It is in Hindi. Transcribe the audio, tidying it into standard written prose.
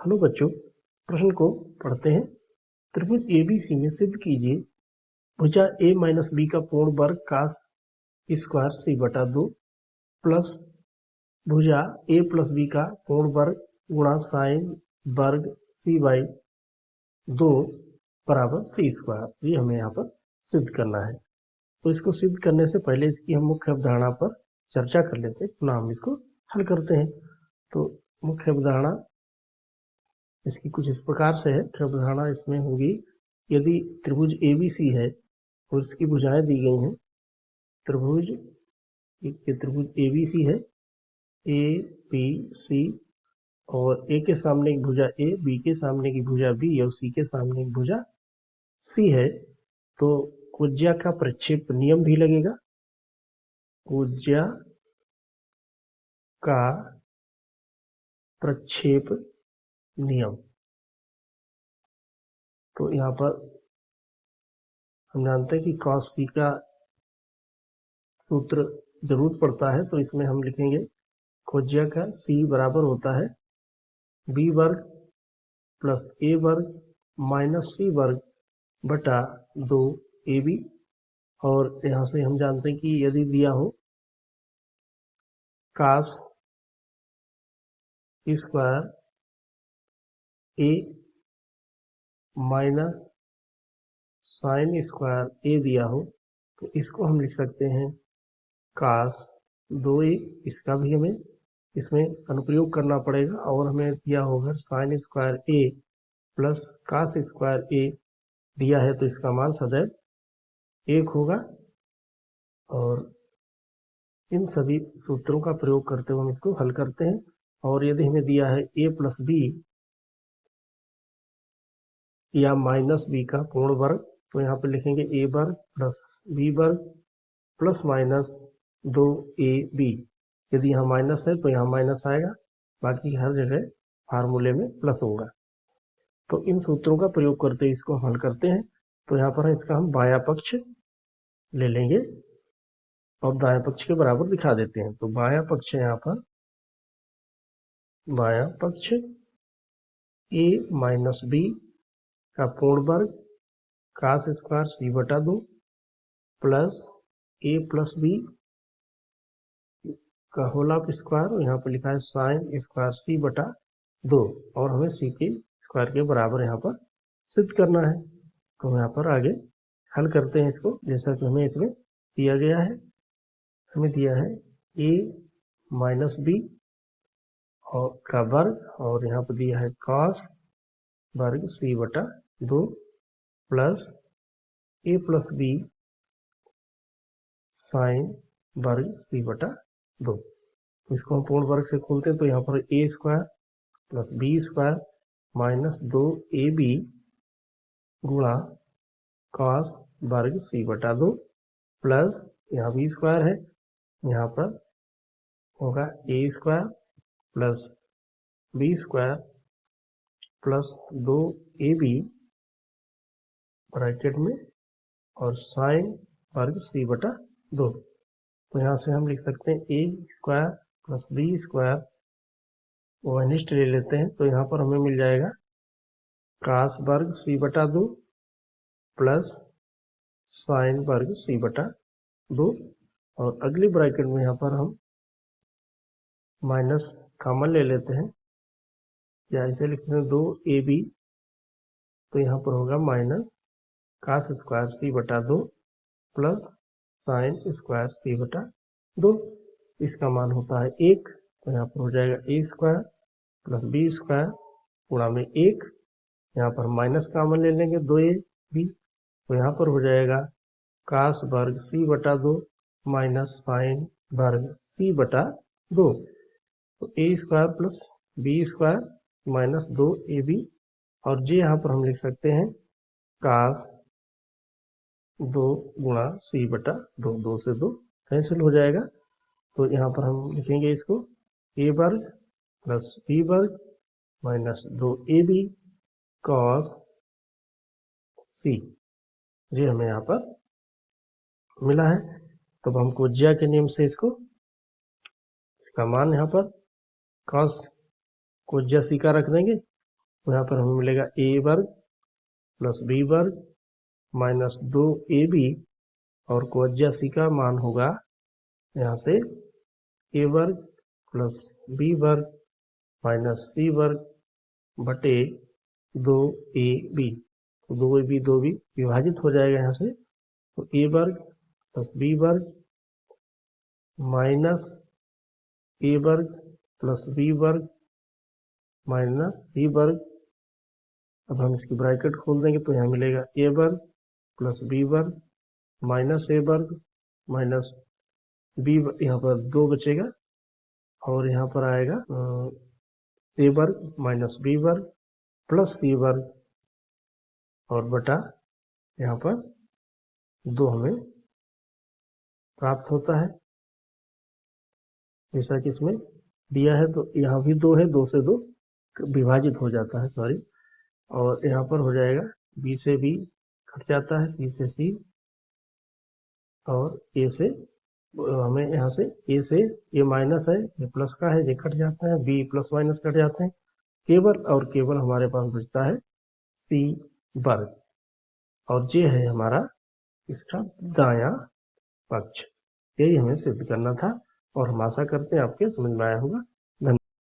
हेलो बच्चों, प्रश्न को पढ़ते हैं। त्रिभुज ABC में सिद्ध कीजिए भुजा A माइनस बी का पूर्ण वर्ग कास स्क्वायर C बटा 2 प्लस भुजा A प्लस बी का पूर्ण वर्ग गुणा साइन वर्ग C बाई 2 बराबर C स्क्वायर। ये हमें यहाँ पर सिद्ध करना है। तो इसको सिद्ध करने से पहले इसकी हम मुख्य अवधारणा पर चर्चा कर लेते हैं, पुनः हम इसको हल करते हैं। तो मुख्य अवधारणा इसकी कुछ इस प्रकार से है। मुख्य अवधारणा इसमें होगी, यदि त्रिभुज ABC है और इसकी भुजाएं दी गई हैं। त्रिभुज ABC है, ABC, और A के सामने एक भुजा A, B के सामने की भुजा B और C के सामने एक भुजा C है, तो कोज्या का प्रक्षेप नियम भी लगेगा। कोज्या का प्रक्षेप नियम, तो यहाँ पर हम जानते हैं कि cos C का सूत्र जरूरत पड़ता है, तो इसमें हम लिखेंगे कोज्या का C बराबर होता है B वर्ग प्लस A वर्ग माइनस C वर्ग बटा 2AB। और यहाँ से हम जानते हैं कि यदि दिया हो cos square A minus sine square A दिया हो, तो इसको हम लिख सकते हैं कास 2A। इसका भी हमें इसमें अनुप्रयोग करना पड़ेगा, और हमें दिया होगा sine square A plus cos square A दिया है, तो इसका मान सदैव 1 होगा। और इन सभी सूत्रों का प्रयोग करते हुए हम इसको हल करते हैं। और यदि हमें दिया है A प्लस बी या माइनस बी का पूर्ण वर्ग, तो यहाँ पर लिखेंगे A वर्ग प्लस B वर्ग प्लस माइनस 2AB। यदि यहाँ माइनस है तो यहाँ माइनस आएगा, बाकी हर जगह फार्मूले में प्लस होगा। तो इन सूत्रों का प्रयोग करते हुए इसको हल करते हैं। तो यहाँ पर इसका हम बायां पक्ष ले लेंगे और दायां पक्ष के बराबर दिखा देते हैं। तो बायां पक्ष है यहाँ पर, बायां पक्ष A माइनस बी का पूर्ण वर्ग कास स्क्वायर C बटा 2 प्लस A प्लस बी का होल ऑफ स्क्वायर, यहाँ पर लिखा है साइन स्क्वायर C बटा 2, और हमें C के स्क्वायर के बराबर यहाँ पर सिद्ध करना है। तो यहाँ पर आगे हल करते हैं इसको, जैसा कि हमें इसमें दिया गया है। हमें दिया है A माइनस बी और का वर्ग, और यहाँ पर दिया है cos वर्ग C बटा 2 plus A plus B sine वर्ग C बटा 2। तो इसको हम पूर्ण वर्ग से खोलते हैं, तो यहाँ पर A square plus B square minus 2AB गुणा cos वर्ग C बटा 2 प्लस यहाँ B स्क्वायर है, यहाँ पर होगा A square plus B square plus 2AB bracket में और साइन वर्ग C बटा 2। तो यहाँ से हम लिख सकते हैं A square plus B square, वो अनिष्ट ले लेते हैं, तो यहाँ पर हमें मिल जाएगा कास वर्ग C बटा 2 प्लस साइन वर्ग C बटा 2। और अगली ब्रैकेट में यहाँ पर हम माइनस कॉमन ले लेते हैं, या इसे लिखते हैं 2AB, तो यहाँ पर होगा माइनस कास स्क्वायर C बटा 2 प्लस साइन स्क्वायर C बटा 2। इसका मान होता है 1, तो यहाँ पर हो जाएगा A square plus B square गुणा में 1, यहाँ पर माइनस कॉमन ले लेंगे 2AB, तो यहाँ पर हो जाएगा कास वर्ग C बटा 2 माइनस साइन वर्ग C बटा 2। तो A square plus B square minus 2AB, और जी यहाँ पर हम लिख सकते हैं कास 2 गुणा C बटा 2, 2 से 2 कैंसिल हो जाएगा। तो यहाँ पर हम लिखेंगे इसको A वर्ग प्लस B वर्ग माइनस 2AB cos C, ये हमें यहाँ पर मिला है। तो हम कोज्या के नियम से इसको, इसका मान यहाँ पर cos कोज्या C का रख देंगे, तो यहाँ पर हमें मिलेगा ए वर्ग प्लस बी वर्ग माइनस 2ab और कोज्या सी का मान होगा यहाँ से ए वर्ग प्लस बी वर्ग माइनस सी वर्ग बटे 2ab। तो 2ab विभाजित हो जाएगा यहाँ से, तो ए वर्ग प्लस बी वर्ग माइनस ए वर्ग प्लस बी वर्ग माइनस सी वर्ग। अब हम इसकी ब्रैकेट खोल देंगे तो यहाँ मिलेगा ए वर्ग प्लस बी वर्ग माइनस ए वर्ग माइनस बी, यहाँ पर 2 बचेगा और यहाँ पर आएगा ए वर्ग माइनस बी वर्ग प्लस सी वर्ग और बटा यहाँ पर 2 हमें प्राप्त होता है, जैसा कि इसमें दिया है। तो यहाँ भी 2 है, 2 से 2 विभाजित हो जाता है, सॉरी। और यहाँ पर हो जाएगा बी से बी कट जाता है, सी से सी और ए से, हमें यहाँ से ए माइनस है, ये प्लस का है, ये कट जाता है, बी प्लस माइनस कट जाते हैं, केवल और केवल हमारे पास बचता है सी वर्ग और ये है हमारा इसका दायां पक्ष। यही हमें सिद्ध करना था और हम आशा करते हैं आपके समझ में आया होगा।